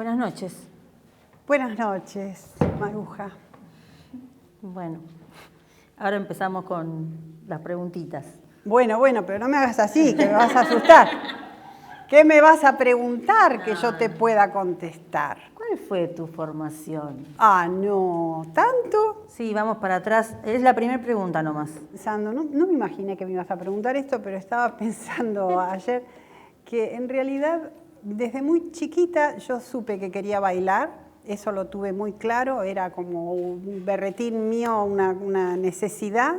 Buenas noches. Buenas noches, Maruja. Bueno, ahora empezamos con las preguntitas. Bueno, pero no me hagas así, que me vas a asustar. ¿Qué me vas a preguntar que yo te pueda contestar? ¿Cuál fue tu formación? Ah, no, ¿tanto? Sí, vamos para atrás. Es la primera pregunta nomás. Sando, no me imaginé que me ibas a preguntar esto, pero estaba pensando ayer que en realidad desde muy chiquita yo supe que quería bailar. Eso lo tuve muy claro, era como un berretín mío, una necesidad.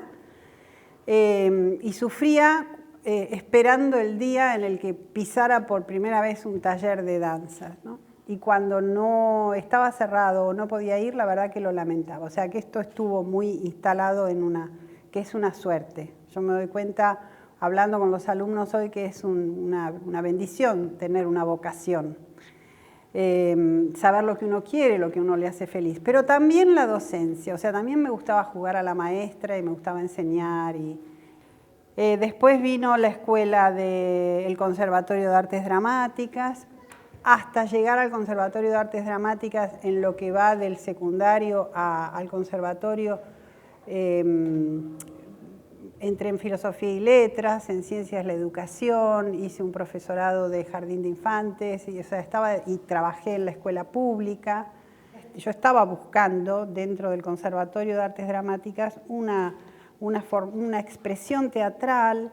Y sufría esperando el día en el que pisara por primera vez un taller de danza, ¿no? Y cuando no estaba cerrado o no podía ir, la verdad que lo lamentaba. O sea que esto estuvo muy instalado que es una suerte. Yo me doy cuenta, hablando con los alumnos hoy, que es una bendición tener una vocación. Saber lo que uno quiere, lo que uno le hace feliz. Pero también la docencia, o sea, también me gustaba jugar a la maestra y me gustaba enseñar. Después vino la escuela del Conservatorio de Artes Dramáticas, hasta llegar al Conservatorio de Artes Dramáticas, en lo que va del secundario al conservatorio. Entré en Filosofía y Letras, en Ciencias de la Educación, hice un profesorado de Jardín de Infantes, y trabajé en la escuela pública. Yo estaba buscando, dentro del Conservatorio de Artes Dramáticas, una expresión teatral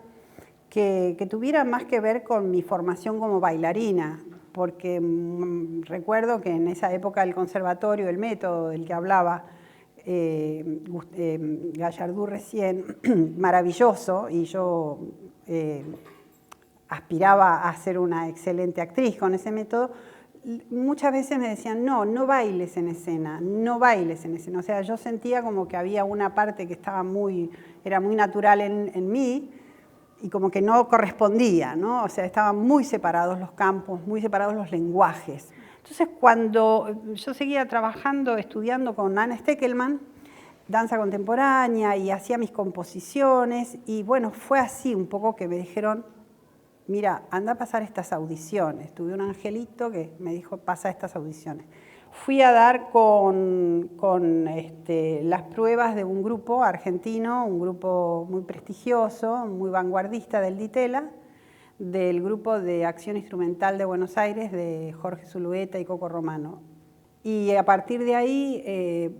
que tuviera más que ver con mi formación como bailarina, porque recuerdo que en esa época el conservatorio, el método del que hablaba, Gallardú recién, maravilloso, y yo aspiraba a ser una excelente actriz con ese método. Muchas veces me decían, no bailes en escena, no bailes en escena. O sea, yo sentía como que había una parte que era muy natural en mí y como que no correspondía, ¿no? O sea, estaban muy separados los campos, muy separados los lenguajes. Entonces, cuando yo seguía trabajando, estudiando con Anna Steckelmann, danza contemporánea, y hacía mis composiciones, y bueno, fue así un poco que me dijeron, mira, anda a pasar estas audiciones. Tuve un angelito que me dijo, pasa estas audiciones. Fui a dar con las pruebas de un grupo argentino, un grupo muy prestigioso, muy vanguardista del Ditela, del grupo de Acción Instrumental de Buenos Aires, de Jorge Zulueta y Coco Romano. Y a partir de ahí,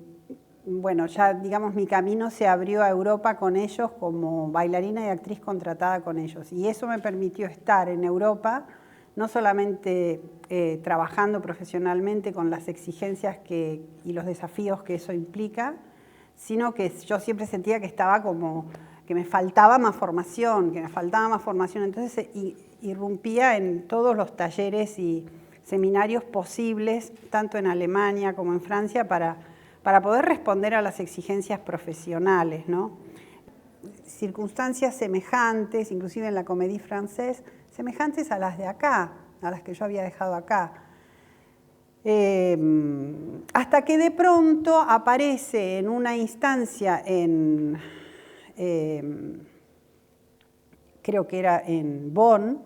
bueno, ya digamos mi camino se abrió a Europa con ellos como bailarina y actriz contratada con ellos. Y eso me permitió estar en Europa, no solamente trabajando profesionalmente con las exigencias y los desafíos que eso implica, sino que yo siempre sentía que estaba como que me faltaba más formación, entonces irrumpía en todos los talleres y seminarios posibles, tanto en Alemania como en Francia, para poder responder a las exigencias profesionales, ¿no? Circunstancias semejantes, inclusive en la Comédie Française, semejantes a las de acá, a las que yo había dejado acá. Hasta que de pronto aparece en una instancia creo que era en Bonn,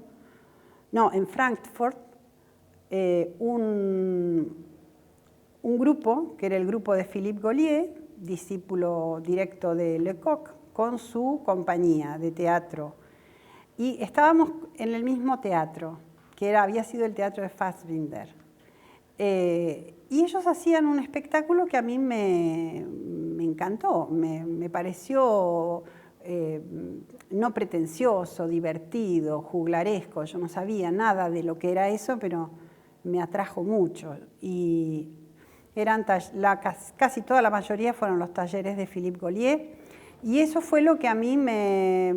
en Frankfurt, un grupo, que era el grupo de Philippe Gaulier, discípulo directo de Lecoq, con su compañía de teatro. Y estábamos en el mismo teatro, que había sido el teatro de Fassbinder. Y ellos hacían un espectáculo que a mí me encantó, me pareció no pretencioso, divertido, juglaresco. Yo no sabía nada de lo que era eso, pero me atrajo mucho. Y casi toda la mayoría fueron los talleres de Philippe Gaulier, y eso fue lo que a mí me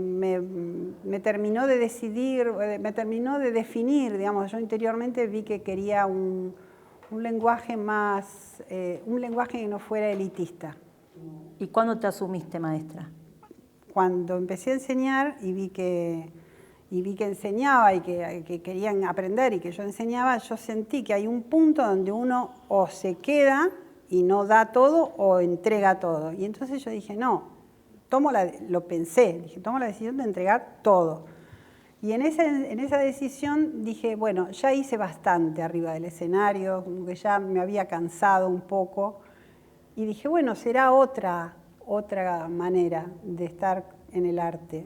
terminó de decidir, me terminó de definir, digamos. Yo interiormente vi que quería un lenguaje más, un lenguaje que no fuera elitista. ¿Y cuándo te asumiste maestra? Cuando empecé a enseñar y vi que enseñaba y que querían aprender y que yo enseñaba, yo sentí que hay un punto donde uno o se queda y no da todo o entrega todo. Y entonces yo dije, no, tomo la decisión de entregar todo. Y en esa decisión dije, bueno, ya hice bastante arriba del escenario, como que ya me había cansado un poco. Y dije, bueno, será otra manera de estar en el arte.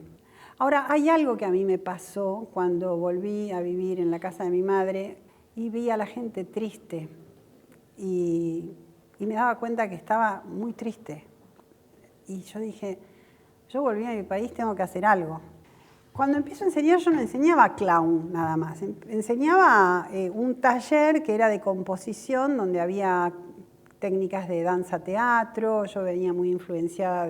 Ahora, hay algo que a mí me pasó cuando volví a vivir en la casa de mi madre y vi a la gente triste. Y me daba cuenta que estaba muy triste. Y yo dije, yo volví a mi país, tengo que hacer algo. Cuando empiezo a enseñar, yo no enseñaba clown nada más. Enseñaba un taller que era de composición, donde había técnicas de danza-teatro. Yo venía muy influenciada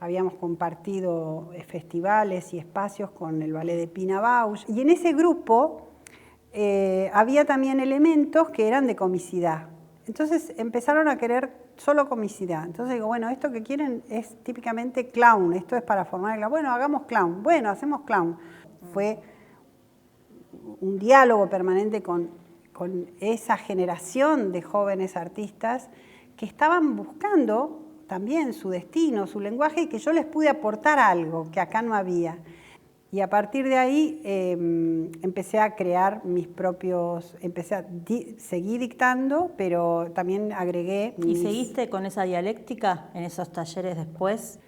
habíamos compartido festivales y espacios con el ballet de Pina Bausch. Y en ese grupo había también elementos que eran de comicidad. Entonces empezaron a querer solo comicidad. Entonces digo, bueno, esto que quieren es típicamente clown, esto es para formar el clown. Bueno, hagamos clown, bueno, hacemos clown. Fue un diálogo permanente con esa generación de jóvenes artistas que estaban buscando también su destino, su lenguaje, y que yo les pude aportar algo que acá no había. Y a partir de ahí empecé a crear mis propios, seguí dictando, pero también agregué... ¿Y seguiste con esa dialéctica en esos talleres después?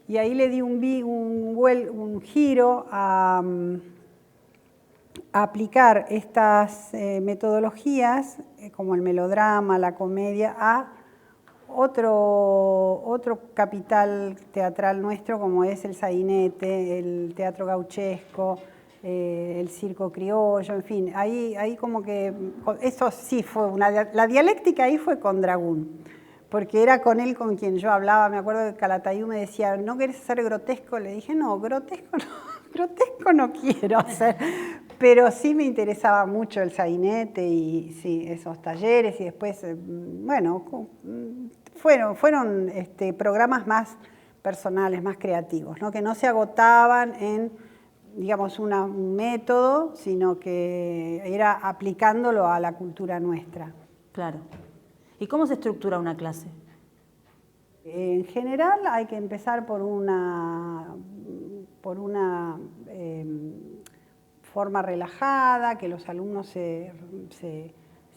Y ahí le di un giro a aplicar estas metodologías, como el melodrama, la comedia, a otro capital teatral nuestro, como es el sainete, el teatro gauchesco, el circo criollo, en fin, ahí como que, eso sí fue la dialéctica ahí fue con Dragún, porque era con él con quien yo hablaba. Me acuerdo que Calatayud me decía, ¿no querés hacer grotesco? Le dije, no, grotesco no quiero hacer, pero sí me interesaba mucho el sainete y sí, esos talleres, y después, bueno, fueron programas más personales, más creativos, ¿no? Que no se agotaban en, digamos, un método, sino que era aplicándolo a la cultura nuestra. Claro. ¿Y cómo se estructura una clase? En general hay que empezar por una forma relajada, que los alumnos se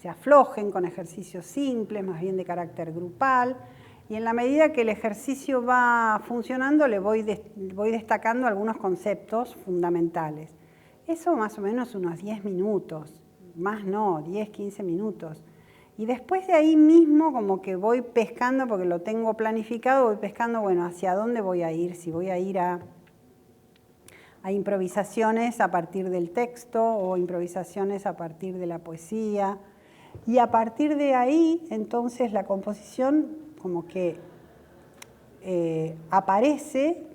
aflojen con ejercicios simples, más bien de carácter grupal, y en la medida que el ejercicio va funcionando le voy destacando algunos conceptos fundamentales. Eso más o menos unos 10 minutos, más no, 10, 15 minutos. Y después de ahí mismo como que voy pescando, porque lo tengo planificado, voy pescando, bueno, hacia dónde voy a ir, si voy a ir a improvisaciones a partir del texto o improvisaciones a partir de la poesía. Y a partir de ahí, entonces, la composición como que aparece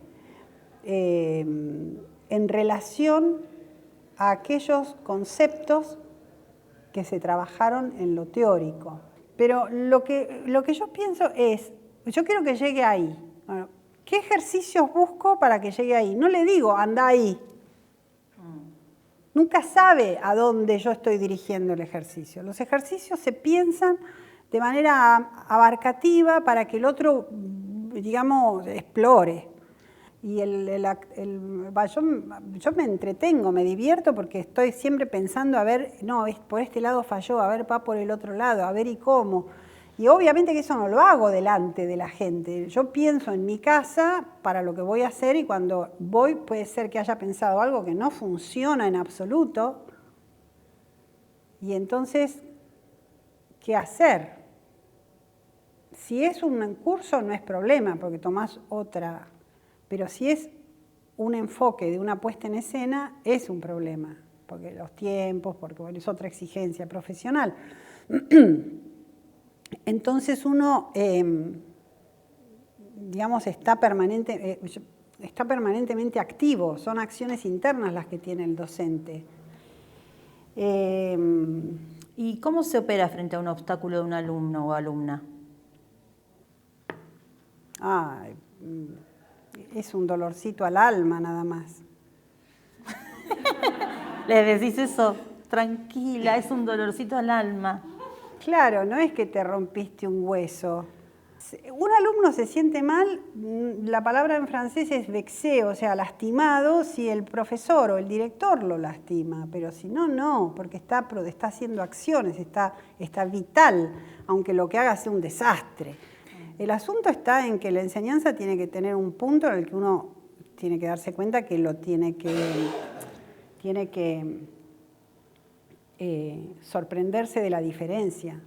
en relación a aquellos conceptos que se trabajaron en lo teórico. Pero lo que yo pienso es, yo quiero que llegue ahí. Bueno, ¿qué ejercicios busco para que llegue ahí? No le digo, anda ahí. Nunca sabe a dónde yo estoy dirigiendo el ejercicio. Los ejercicios se piensan de manera abarcativa para que el otro, digamos, explore. Y yo me entretengo, me divierto, porque estoy siempre pensando, a ver, no, por este lado falló, a ver, va por el otro lado, a ver y cómo. Y obviamente que eso no lo hago delante de la gente. Yo pienso en mi casa para lo que voy a hacer, y cuando voy puede ser que haya pensado algo que no funciona en absoluto. Y entonces, ¿qué hacer? Si es un curso no es problema, porque tomás otra. Pero si es un enfoque de una puesta en escena, es un problema, porque los tiempos, porque bueno, es otra exigencia profesional. Entonces uno, digamos, está permanentemente activo, son acciones internas las que tiene el docente. ¿Y cómo se opera frente a un obstáculo de un alumno o alumna? Es un dolorcito al alma nada más. Le decís eso, tranquila, es un dolorcito al alma. Claro, no es que te rompiste un hueso. Un alumno se siente mal, la palabra en francés es vexé, o sea, lastimado, si el profesor o el director lo lastima, pero si no, no, porque está haciendo acciones, está vital, aunque lo que haga sea un desastre. El asunto está en que la enseñanza tiene que tener un punto en el que uno tiene que darse cuenta que lo tiene que sorprenderse de la diferencia.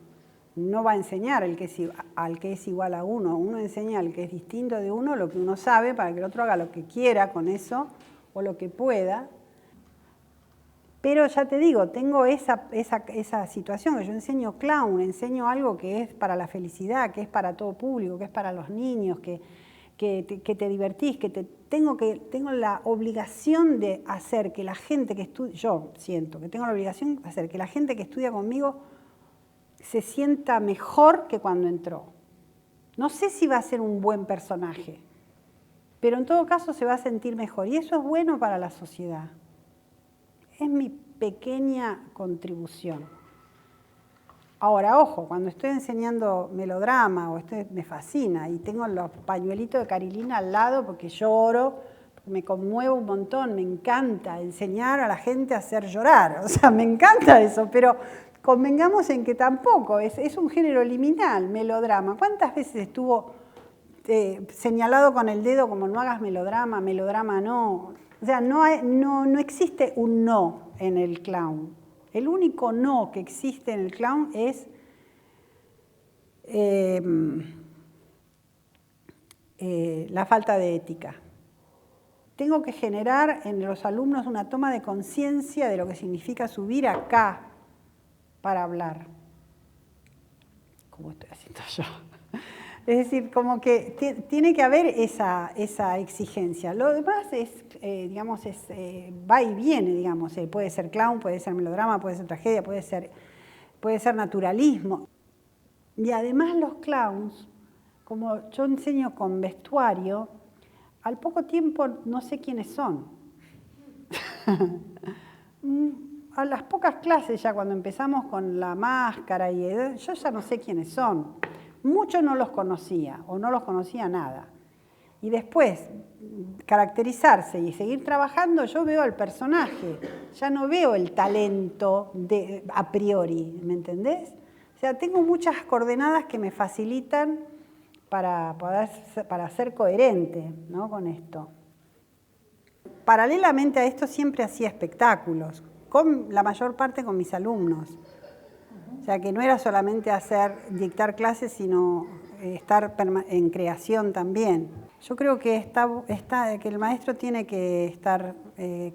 No va a enseñar al que es igual a uno, uno enseña al que es distinto de uno lo que uno sabe para que el otro haga lo que quiera con eso o lo que pueda. Pero ya te digo, tengo esa situación, que yo enseño clown, enseño algo que es para la felicidad, que es para todo público, que es para los niños, que te divertís, tengo la obligación de hacer que la gente que estudia, yo siento que tengo la obligación de hacer que la gente que estudia conmigo se sienta mejor que cuando entró. No sé si va a ser un buen personaje, pero en todo caso se va a sentir mejor y eso es bueno para la sociedad. Es mi pequeña contribución. Ahora, ojo, cuando estoy enseñando melodrama o me fascina y tengo los pañuelitos de Carilina al lado porque lloro, porque me conmuevo un montón, me encanta enseñar a la gente a hacer llorar, o sea, me encanta eso, pero convengamos en que tampoco, es un género liminal, melodrama. ¿Cuántas veces estuvo señalado con el dedo como no hagas melodrama, melodrama no? O sea, no existe un no en el clown. El único no que existe en el clown es la falta de ética. Tengo que generar en los alumnos una toma de conciencia de lo que significa subir acá para hablar, como estoy haciendo yo. Es decir, como que tiene que haber esa exigencia. Lo demás es, va y viene, digamos. Puede ser clown, puede ser melodrama, puede ser tragedia, puede ser naturalismo. Y además los clowns, como yo enseño con vestuario, al poco tiempo no sé quiénes son. A las pocas clases, ya cuando empezamos con la máscara, yo ya no sé quiénes son. Muchos no los conocía o no los conocía nada. Y después, caracterizarse y seguir trabajando, yo veo al personaje, ya no veo el talento a priori, ¿me entendés? O sea, tengo muchas coordenadas que me facilitan para ser coherente, ¿no?, con esto. Paralelamente a esto siempre hacía espectáculos, la mayor parte con mis alumnos. O sea, que no era solamente dictar clases, sino estar en creación también. Yo creo que que el maestro tiene que estar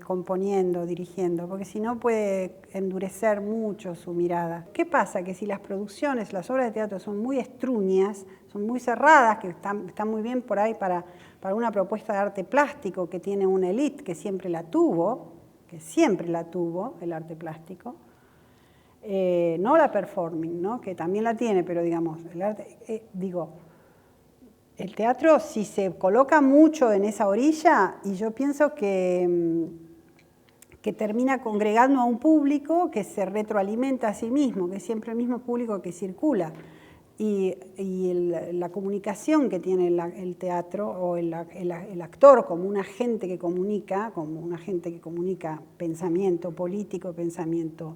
componiendo, dirigiendo, porque si no puede endurecer mucho su mirada. ¿Qué pasa? Que si las producciones, las obras de teatro son muy estruñas, son muy cerradas, que están muy bien por ahí para una propuesta de arte plástico que tiene una élite que siempre la tuvo el arte plástico, no la performing, ¿no?, que también la tiene, pero digamos, el teatro si se coloca mucho en esa orilla, y yo pienso que termina congregando a un público que se retroalimenta a sí mismo, que es siempre el mismo público que circula. Y la comunicación que tiene el teatro o el actor como un agente que comunica, pensamiento político, pensamiento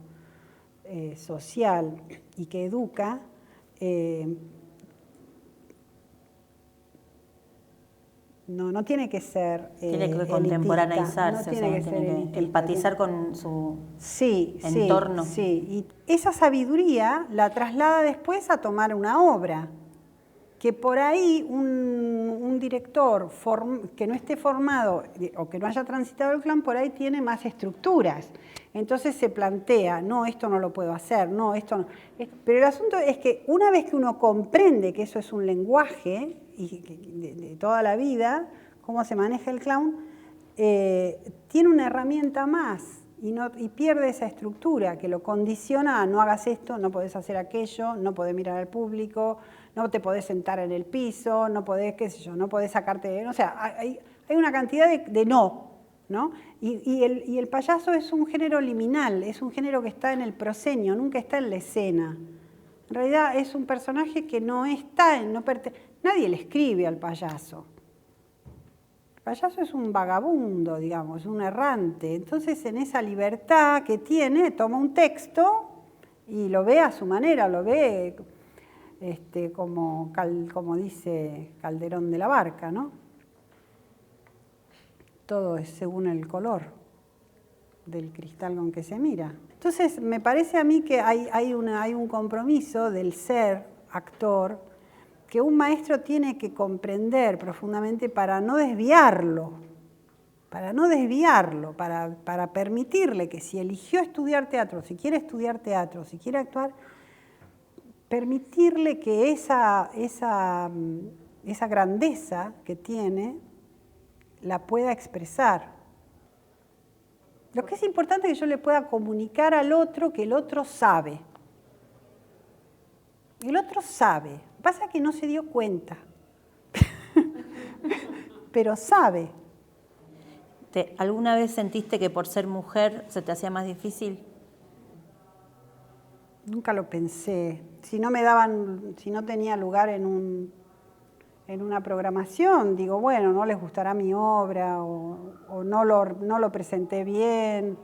social y que educa, no tiene que ser tiene que contemporaneizarse, tiene que empatizar con su entorno. Sí, y esa sabiduría la traslada después a tomar una obra, que por ahí un director que no esté formado o que no haya transitado el clown, por ahí tiene más estructuras. Entonces se plantea, no, esto no lo puedo hacer, no, esto no. Pero el asunto es que una vez que uno comprende que eso es un lenguaje de toda la vida, cómo se maneja el clown, tiene una herramienta más y pierde esa estructura que lo condiciona a no hagas esto, no podés hacer aquello, no podés mirar al público, no te podés sentar en el piso, no podés, qué sé yo, no podés sacarte, o sea, hay una cantidad de no, ¿no? Y el payaso es un género liminal, es un género que está en el proscenio, nunca está en la escena. En realidad es un personaje que no está, nadie le escribe al payaso. El payaso es un vagabundo, digamos, un errante. Entonces, en esa libertad que tiene, toma un texto y lo ve a su manera, lo ve como dice Calderón de la Barca, ¿no? Todo es según el color del cristal con que se mira. Entonces, me parece a mí que hay un compromiso del ser actor que un maestro tiene que comprender profundamente para no desviarlo, para permitirle que si eligió estudiar teatro, si quiere estudiar teatro, si quiere actuar, permitirle que esa grandeza que tiene la pueda expresar. Lo que es importante es que yo le pueda comunicar al otro que el otro sabe. El otro sabe. Pasa que no se dio cuenta. Pero sabe. ¿Alguna vez sentiste que por ser mujer se te hacía más difícil? Nunca lo pensé. Si no tenía lugar en una programación, digo, bueno, no les gustará mi obra o no lo presenté bien,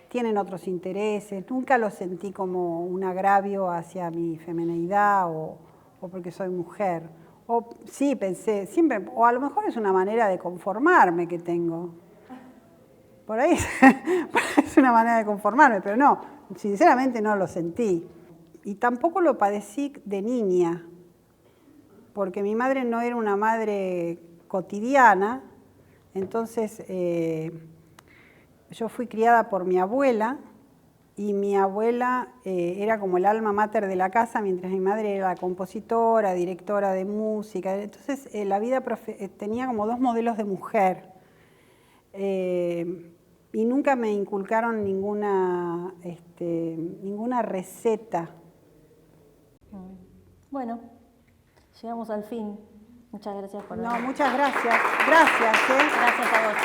tienen otros intereses. Nunca lo sentí como un agravio hacia mi femineidad o porque soy mujer. O sí, pensé, siempre, o a lo mejor es una manera de conformarme que tengo. Por ahí es una manera de conformarme, pero no, sinceramente no lo sentí. Y tampoco lo padecí de niña, porque mi madre no era una madre cotidiana, entonces yo fui criada por mi abuela, y mi abuela era como el alma mater de la casa, mientras mi madre era compositora, directora de música. Entonces la vida tenía como dos modelos de mujer. Y nunca me inculcaron ninguna receta. Bueno, llegamos al fin. Muchas gracias por No, muchas gracias. Gracias. Gracias a vos.